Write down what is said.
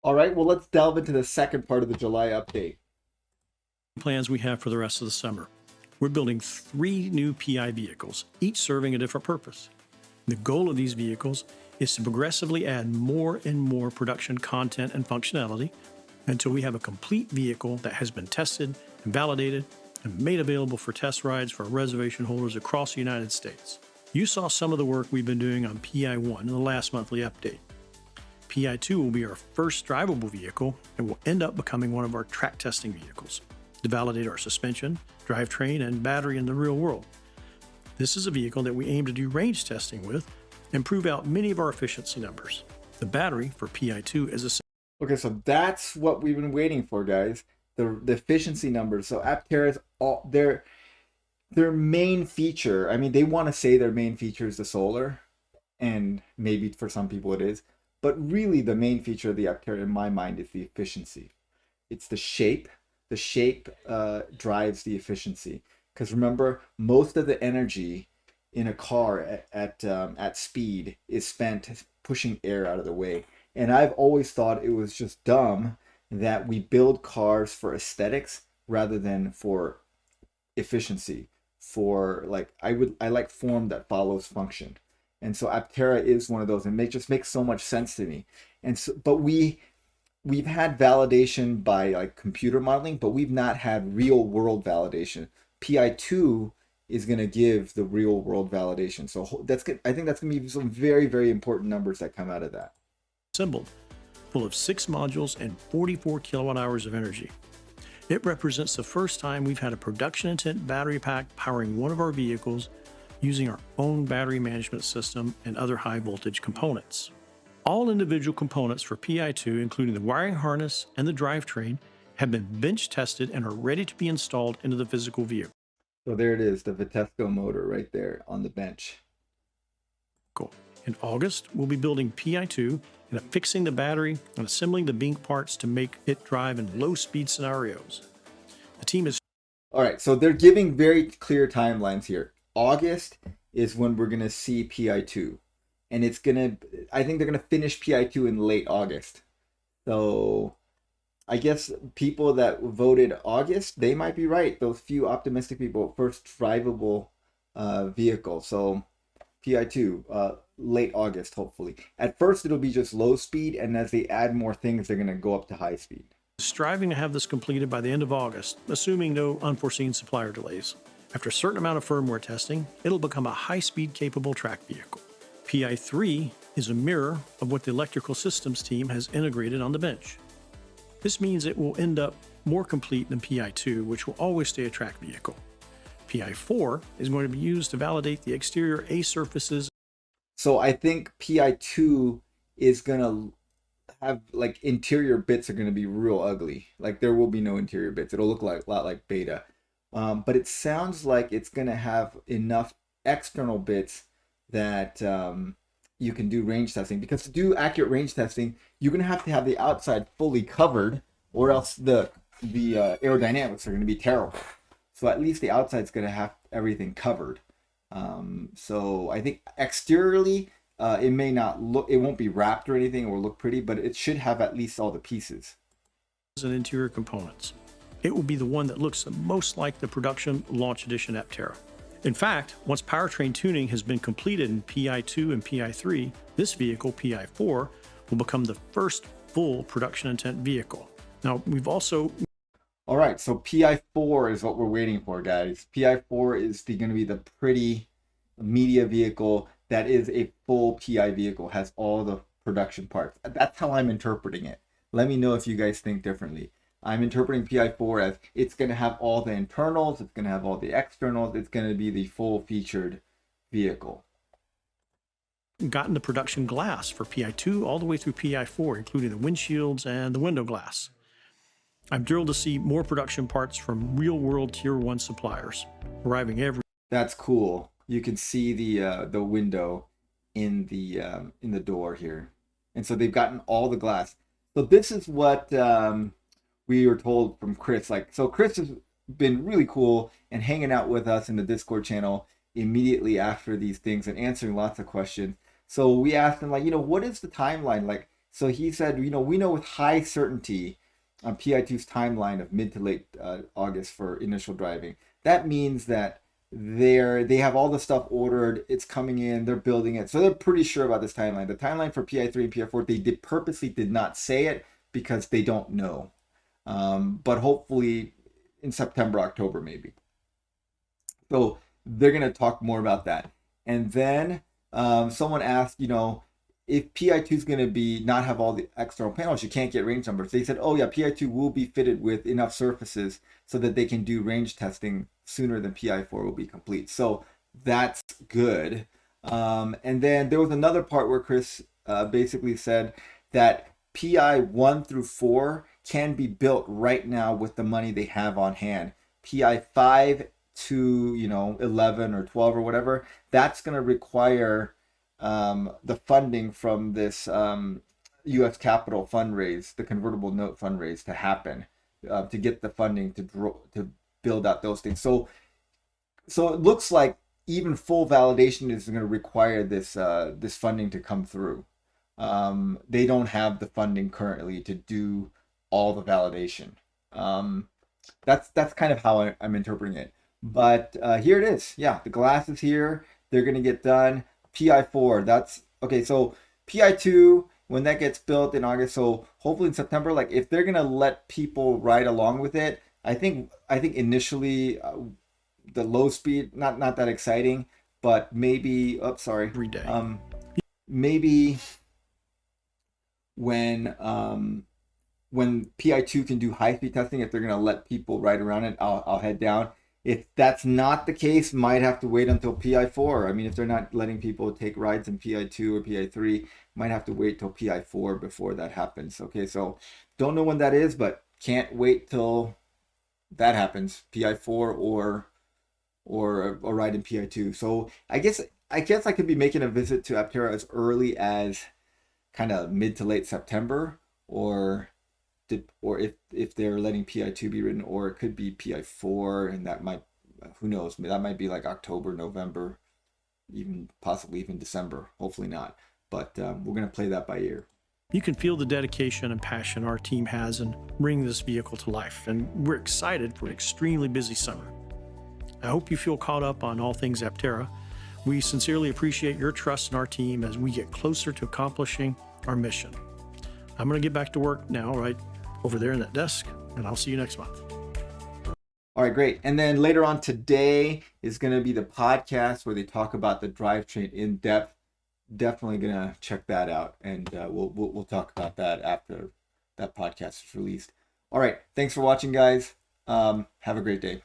All right, well, let's delve into the second part of the July update. Plans we have for the rest of the summer. We're building 3 new PI vehicles, each serving a different purpose. The goal of these vehicles is to progressively add more and more production content and functionality until we have a complete vehicle that has been tested and validated and made available for test rides for reservation holders across the United States. You saw some of the work we've been doing on PI1 in the last monthly update. PI2 will be our first drivable vehicle and will end up becoming one of our track testing vehicles to validate our suspension, drivetrain, and battery in the real world. This is a vehicle that we aim to do range testing with and prove out many of our efficiency numbers. The battery for PI2 is a... Okay, so that's what we've been waiting for, guys. The efficiency numbers. So Aptera's all their main feature. I mean, they want to say their main feature is the solar, and maybe for some people it is, but really the main feature of the Aptera in my mind is the efficiency. It's the shape. The shape drives the efficiency. Because remember, most of the energy in a car at speed is spent pushing air out of the way. And I've always thought it was just dumb that we build cars for aesthetics rather than for efficiency. For like, I like form that follows function. And so Aptera is one of those, and it just makes so much sense to me. And so, but we've had validation by like computer modeling, but we've not had real world validation. PI2 is going to give the real world validation. So that's good. I think that's going to be some very, very important numbers that come out of that. Assembled, full of 6 modules and 44 kilowatt hours of energy. It represents the first time we've had a production intent battery pack powering one of our vehicles using our own battery management system and other high voltage components. All individual components for PI2, including the wiring harness and the drivetrain, have been bench tested and are ready to be installed into the physical vehicle. So there it is, the Vitesco motor right there on the bench. Cool. In August, we'll be building PI2 and affixing the battery and assembling the Bink parts to make it drive in low-speed scenarios. The team is... All right, so they're giving very clear timelines here. August is when we're going to see PI2. And it's going to... I think they're going to finish PI2 in late August. So I guess people that voted August, they might be right. Those few optimistic people, first drivable vehicle. So PI2, late August, hopefully. At first, it'll be just low speed, and as they add more things, they're going to go up to high speed. Striving to have this completed by the end of August, assuming no unforeseen supplier delays. After a certain amount of firmware testing, it'll become a high-speed capable track vehicle. PI3 is a mirror of what the electrical systems team has integrated on the bench. This means it will end up more complete than PI2, which will always stay a track vehicle. PI4 is going to be used to validate the exterior A surfaces. So I think PI2 is going to have, like, interior bits are going to be real ugly. Like, there will be no interior bits. It'll look like a lot like beta. But it sounds like it's going to have enough external bits that you can do range testing. Because to do accurate range testing, you're going to have the outside fully covered, or else the aerodynamics are going to be terrible. So at least the outside's going to have everything covered. So I think exteriorly, it may not look, it won't be wrapped or anything or look pretty, but it should have at least all the pieces. And interior components. It will be the one that looks the most like the production launch edition Aptera. In fact, once powertrain tuning has been completed in PI2 and PI3, this vehicle, PI4, will become the first full production intent vehicle. Now, we've also... All right, so PI4 is what we're waiting for, guys. PI4 is going to be the pretty media vehicle that is a full PI vehicle, has all the production parts. That's how I'm interpreting it. Let me know if you guys think differently. I'm interpreting PI4 as it's going to have all the internals, it's going to have all the externals, it's going to be the full featured vehicle. Gotten the production glass for PI2 all the way through PI4, including the windshields and the window glass. I'm thrilled to see more production parts from real-world Tier 1 suppliers arriving every... That's cool. You can see the window in the door here. And so they've gotten all the glass. So this is what we were told from Chris. So Chris has been really cool and hanging out with us in the Discord channel immediately after these things and answering lots of questions. So we asked him, what is the timeline? So he said, you know, we know with high certainty on PI2's timeline of mid to late August for initial driving. That means that they have all the stuff ordered, it's coming in, they're building it, so they're pretty sure about this timeline. The timeline for PI3 and PI4, they purposely did not say it because they don't know, but hopefully in September, October maybe. So they're going to talk more about that. And then someone asked, you know, if PI2 is going to be not have all the external panels, you can't get range numbers. They said, oh yeah, PI2 will be fitted with enough surfaces so that they can do range testing sooner than PI4 will be complete. So that's good. And then there was another part where Chris basically said that PI 1 through 4 can be built right now with the money they have on hand. PI 5 to, you know, 11 or 12 or whatever, that's going to require the funding from this U.S. Capital fundraise, the convertible note fundraise, to happen, to get the funding to build out those things. So it looks like even full validation is going to require this this funding to come through. They don't have the funding currently to do all the validation. That's kind of how I'm interpreting it. But here it is. Yeah, the glass is here. They're going to get done. PI4, that's okay. So PI2, when that gets built in August, so hopefully in September, like if they're going to let people ride along with it, I think initially the low speed, not that exciting, but maybe, oh, sorry. Every day. Maybe when PI2 can do high speed testing, if they're going to let people ride around it, I'll head down. If that's not the case, might have to wait until PI4. I mean, if they're not letting people take rides in PI2 or PI3, might have to wait till PI4 before that happens. Okay, so don't know when that is, but can't wait till that happens, PI4 or a ride in PI2. So I guess I could be making a visit to Aptera as early as kind of mid to late September, or if they're letting PI2 be written, or it could be PI4, and that might, who knows, that might be like October, November, even possibly even December. Hopefully not, but we're going to play that by ear. You can feel the dedication and passion our team has in bringing this vehicle to life, and we're excited for an extremely busy summer. I hope you feel caught up on all things Aptera. We sincerely appreciate your trust in our team as we get closer to accomplishing our mission. I'm going to get back to work now, right over there in that desk, and I'll see you next month. All right, great. And then later on today is going to be the podcast where they talk about the drivetrain in depth. Definitely going to check that out, and we'll talk about that after that podcast is released. All right, thanks for watching, guys. Have a great day.